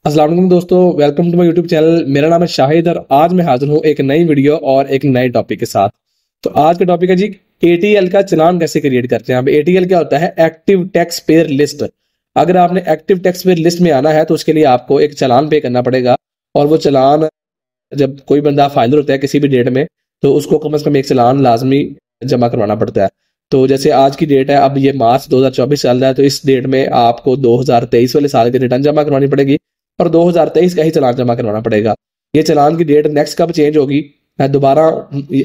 अस्सलाम वालेकुम दोस्तों, welcome to my YouTube channel. मेरा नाम है शाहिद और आज मैं हाजिर हूँ एक नई वीडियो और एक नए टॉपिक के साथ। तो आज का टॉपिक है जी, एटीएल का चालान कैसे क्रिएट करते हैं। अब एटीएल क्या होता है? Active tax payer list. अगर आपने एक्टिव टैक्स पेयर लिस्ट में आना है तो उसके लिए आपको एक चालान पे करना पड़ेगा। और वो चालान जब कोई बंदा फाइलर होता है किसी भी डेट में, तो उसको कम से कम एक चालान लाजमी जमा करवाना पड़ता है। तो जैसे आज की डेट है, अब ये मार्च 2024 चल रहा है, तो इस डेट में आपको 2023 वाले साल की रिटर्न जमा करवानी पड़ेगी और 2023 का ही चालान जमा करवाना पड़ेगा। ये चालान की डेट नेक्स्ट कब चेंज होगी? दोबारा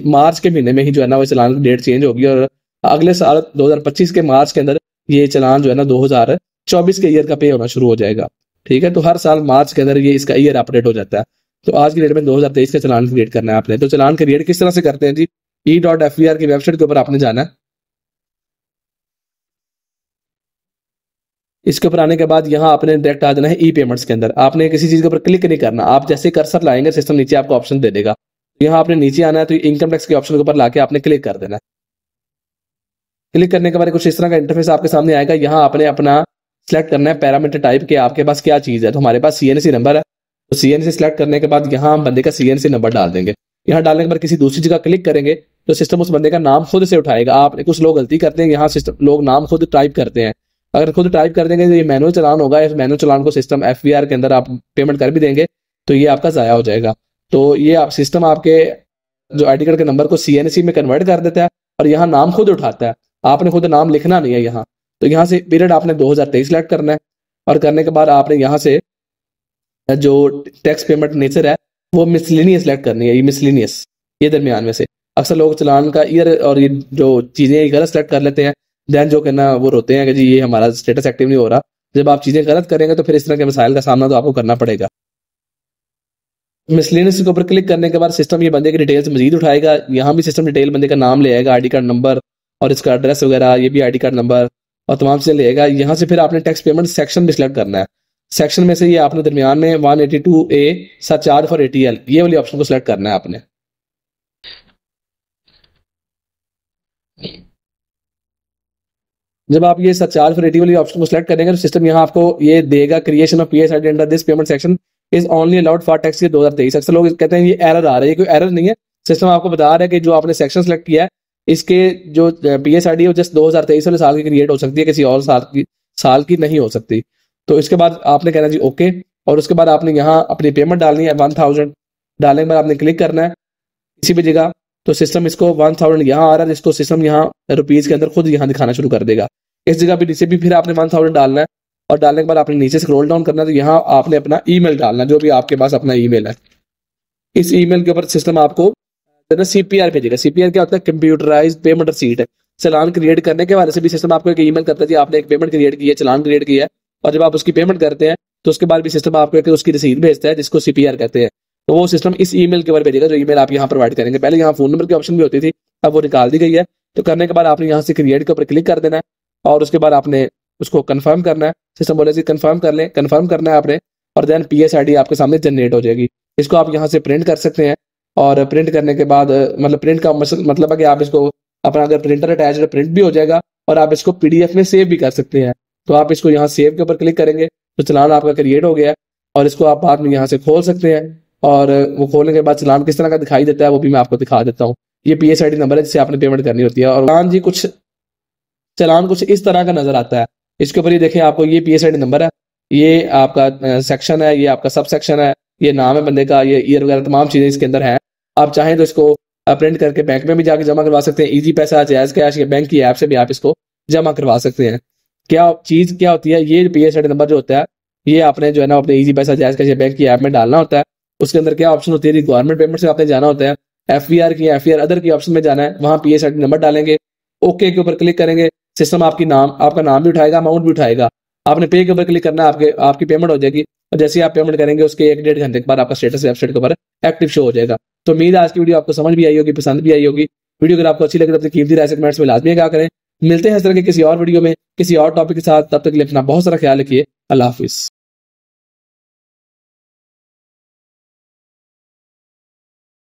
मार्च के महीने में ही जो है ना वो चालान की डेट चेंज होगी और अगले साल 2025 के मार्च के अंदर ये चालान जो है ना 2024 के ईयर का पे होना शुरू हो जाएगा। ठीक है, तो हर साल मार्च के अंदर ये इसका ईयर अपडेट हो जाता है। तो आज की डेट में 2023 का चालान क्रिएट करना है आपने। तो चालान क्रिएट किस तरह से करते हैं जी? E.FVR की वेबसाइट के ऊपर आपने जाना है। इसके ऊपर आने के बाद यहाँ आपने डायरेक्ट आ जाना है ई पेमेंट्स के अंदर। आपने किसी चीज के ऊपर क्लिक नहीं करना, आप जैसे कर्सर लाएंगे सिस्टम नीचे आपको ऑप्शन दे देगा। यहाँ आपने नीचे आना है तो इनकम टैक्स के ऑप्शन के ऊपर लाके आपने क्लिक कर देना है। क्लिक करने के बाद कुछ इस तरह का इंटरफेस आपके सामने आएगा। यहाँ आपने अपना सिलेक्ट करना है पैरामीटर टाइप के, आपके पास क्या चीज है। तो हमारे पास सीएनसी नंबर है, तो सीएनसी सिलेक्ट करने के बाद यहाँ हम बंदे का सीएनसी नंबर डाल देंगे। यहाँ डालने के बाद किसी दूसरी जगह क्लिक करेंगे तो सिस्टम उस बंदे का नाम खुद से उठाएगा। आप कुछ लोग गलती करते हैं, यहाँ सिस्टम लोग नाम खुद टाइप करते हैं। अगर खुद टाइप कर देंगे तो ये मैनुअल चालान होगा। इस मैनुअल चालान को सिस्टम एफवीआर के अंदर आप पेमेंट कर भी देंगे तो ये आपका जाया हो जाएगा। तो ये आप सिस्टम आपके जो आईडी कार्ड के नंबर को सीएनसी में कन्वर्ट कर देता है और यहाँ नाम खुद उठाता है। आपने खुद नाम लिखना नहीं है यहाँ। तो यहाँ से पीरियड आपने 2023 सेलेक्ट करना है और करने के बाद आपने यहाँ से जो टैक्स पेमेंट नेचर है वो मिसलिनियस सेलेक्ट करनी है। ये मिसलिनियस, ये दरमियान में से अक्सर लोग चालान का ईयर और ये जो चीजें गलत सेलेक्ट कर लेते हैं। देन जो कहना वो रोते हैं कि जी ये हमारा स्टेटस एक्टिव नहीं हो रहा। जब आप चीजें गलत करेंगे तो फिर इस तरह के मसाइल का सामना तो आपको करना पड़ेगा। मिसलेनियस के ऊपर क्लिक करने के बाद सिस्टम ये बंदे की डिटेल्स मजीद उठाएगा। यहाँ भी सिस्टम डिटेल बंदे का नाम ले आएगा, आईडी कार्ड नंबर और इसका एड्रेस वगैरह, ये भी आईडी कार्ड नंबर और तमाम चीजें लेगा। यहाँ से फिर आपने टैक्स पेमेंट सेक्शन भी सिलेक्ट करना है। सेक्शन में से ये आपने दरमियान में 182A सरचार्ज फॉर एटीएल, ये वाली ऑप्शन को सिलेक्ट करना है आपने। जब आप ये सरचार्ज फॉर एटीएल वाली ऑप्शन को सिलेक्ट करेंगे तो सिस्टम यहाँ आपको ये देगा, creation of PS ID under this payment section is only allowed for tax year 2023। अक्सर लोग कहते हैं ये एरर आ रहा है, ये कोई एरर नहीं है। सिस्टम आपको बता रहा है कि जो आपने सेक्शन सेलेक्ट किया है इसके जो पीएस आईडी है वो जस्ट 2023 वाले साल की क्रिएट हो सकती है, किसी और साल की नहीं हो सकती। तो इसके बाद आपने कहना जी ओके, और उसके बाद आपने यहाँ अपनी पेमेंट डालनी है 1000। डालने के बाद आपने क्लिक करना है किसी भी जगह। तो सिस्टम इसको 1000 यहाँ आ रहा है, जिसको सिस्टम यहाँ रुपीज के अंदर खुद यहाँ दिखाना शुरू कर देगा। इस जगह भी नीचे भी फिर आपने 1000 डालना है और डालने के बाद आपने नीचे स्क्रॉल डाउन करना है। तो यहाँ आपने अपना ईमेल डालना है, जो भी आपके पास अपना ईमेल है। इस ईमेल के ऊपर सिस्टम आपको सीपीआर भेजेगा। सीपीआर क्या होता है? कंप्यूटराइज्ड पेमेंट रिसीट है। चालान क्रिएट करने के बाद से भी सिस्टम आपको एक ईमेल करता है जी आपने एक पेमेंट क्रिएट की है, चालान क्रिएट किया है। और जब आप उसकी पेमेंट करते हैं तो उसके बाद भी सिस्टम आपको एक उसकी रसीद भेजता है जिसको सीपीआर कहते हैं। तो वो सिस्टम इस ईमेल के ऊपर भेजेगा जो ईमेल आप यहाँ प्रोवाइड करेंगे। पहले यहाँ फोन नंबर की ऑप्शन भी होती थी, अब वो निकाल दी गई है। तो करने के बाद आपने यहाँ से क्रिएट के ऊपर क्लिक कर देना है और उसके बाद आपने उसको कंफर्म करना है। सिस्टम बोले जी कंफर्म कर लें, कंफर्म करना है आपने और देन पीएस आईडी आपके सामने जनरेट हो जाएगी। इसको आप यहाँ से प्रिंट कर सकते हैं और प्रिंट करने के बाद मतलब प्रिंट का मतलब है कि आप इसको अपना अगर प्रिंटर अटैच है प्रिंट भी हो जाएगा और आप इसको पीडीएफ में सेव भी कर सकते हैं। तो आप इसको यहाँ सेव के ऊपर क्लिक करेंगे तो चालान आपका क्रिएट हो गया है और इसको आप बाद में यहाँ से खोल सकते हैं। और वो खोलने के बाद चालान किस तरह का दिखाई देता है वो भी मैं आपको दिखा देता हूँ। ये पीएस आईडी नंबर है जिससे आपने पेमेंट करनी होती है। और चालान कुछ इस तरह का नजर आता है। इसके ऊपर ये देखें, आपको ये पीएस आईडी नंबर है, ये आपका सेक्शन है, ये आपका सब सेक्शन है, ये नाम है बंदे का, ये ईयर वगैरह तमाम चीजें इसके अंदर हैं। आप चाहें तो इसको प्रिंट करके बैंक में भी जाके जमा करवा सकते हैं। इजी पैसा, जायज कैश या बैंक की ऐप से भी आप इसको जमा करवा सकते हैं। क्या होती है, ये पीएस आईडी नंबर जो होता है ये आपने जो है ना अपने इजी पैसा, जायज कैश या बैंक की ऐप में डालना होता है। उसके अंदर क्या ऑप्शन होती है, गवर्नमेंट पेमेंट से आपने जाना होता है, एफवीआर अदर की ऑप्शन में जाना है, वहां पीएस आईडी नंबर डालेंगे, ओके के ऊपर क्लिक करेंगे। सिस्टम आपका नाम भी उठाएगा, अमाउंट भी उठाएगा। आपने पे के ऊपर क्लिक करना है, आपकी पेमेंट हो जाएगी और जैसे ही आप पेमेंट करेंगे उसके 1-1.5 घंटे के बाद आपका स्टेटस वेबसाइट के ऊपर एक्टिव शो हो जाएगा। तो उम्मीद है आज की वीडियो आपको समझ भी आई होगी, पसंद भी आई होगी। वीडियो अगर आपको अच्छी लगे तो अपनी कीमती राय से कमेंट्स में लाजमी क्या करें। मिलते हैं इस तरह के किसी और वीडियो में किसी और टॉपिक के साथ, तब तक के लिए अपना बहुत सारा ख्याल रखिए। अल्लाह हाफिज।